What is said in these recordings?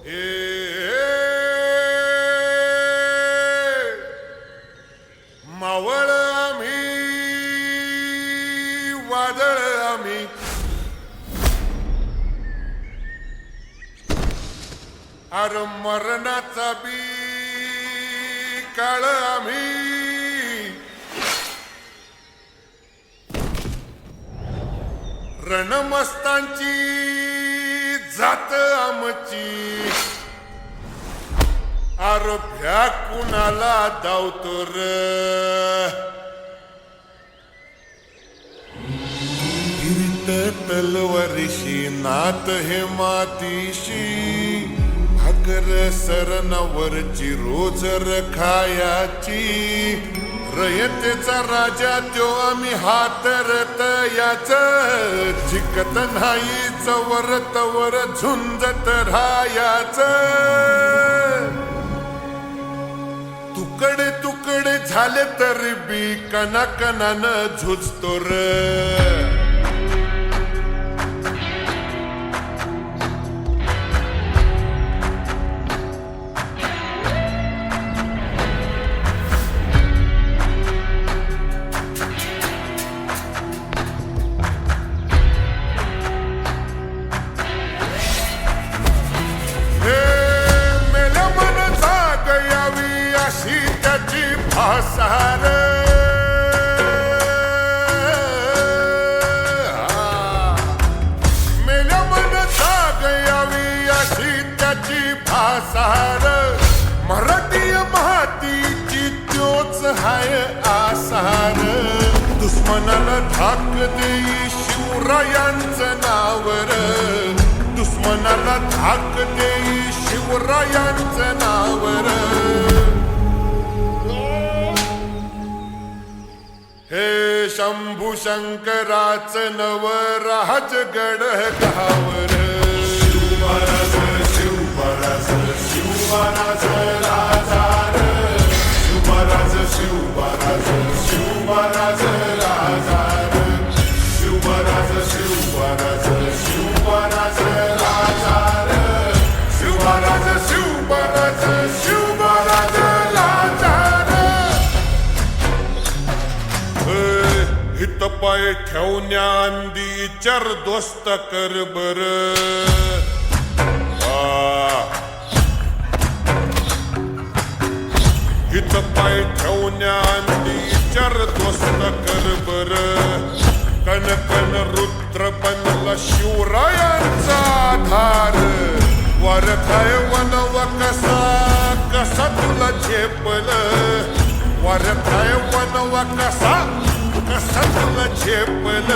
हे मावळ आम्ही वादळ आम्ही अर मरणाचा बी काळ आम्ही रणमस्तांची जात आमची आरोप्या कुणाला धावतो र तलवारीशी नात हे मातीशी भाकर सरणावरची रोज खायाची रयतेचा राजा त्यो आम्ही हातरत याच जिकत नाही चवर तवर झुंजत राहायाच तुकडे तुकडे झाले तरी बी कणाकणानं झुजतो र भासार मेल्या मन जाग यावी अशी त्याची भासार मराठी मातीची त्योच हाय आसार दुश्मनाला धाक देई शिवरायांचं नावर दुश्मनाला धाक देई शिवरायांचं नावर हे शंभू शंकराच नवराजगड गावर शिवराज शिवराज शिवराज राजार शिवराज शिवराज शिवराज राजार शिवराज शिवराज शिवराज राजार शिवराज शिवराज शिवराज हित पाय ठेवण्याआधी चार दोस्त कर बर हित पाय ठेवण्याआधी चार दोस्त कर बर कण कण रुद्र बनला शिवरायांचा आधार वर काय वनवा कसा कसा तुला झेपल वर काय वनवा कसा कसा तुला झेपल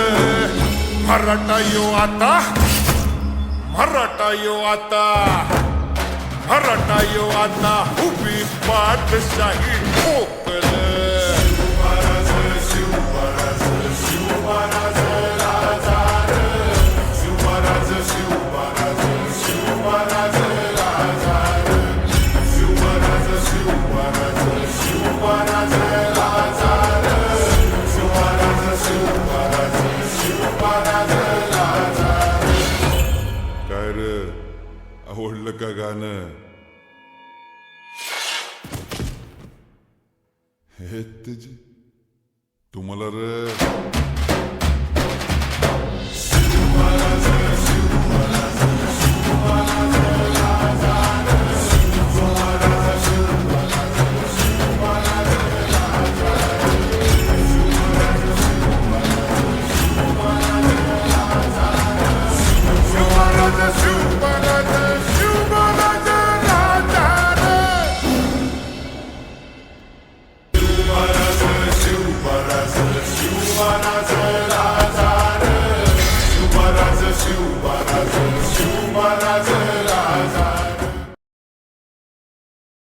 मराठा यो आता मराठा यो आता मराठा यो आता उभी बादशाही ठोकल शिवराज शिवराज शिवराज राजार शिवराज शिवराज शिवराज राजार शिवराज शिवराज शिवराज राजार काय र आवडलं का गाणं हे तुझे तुम्हाला र शिवराज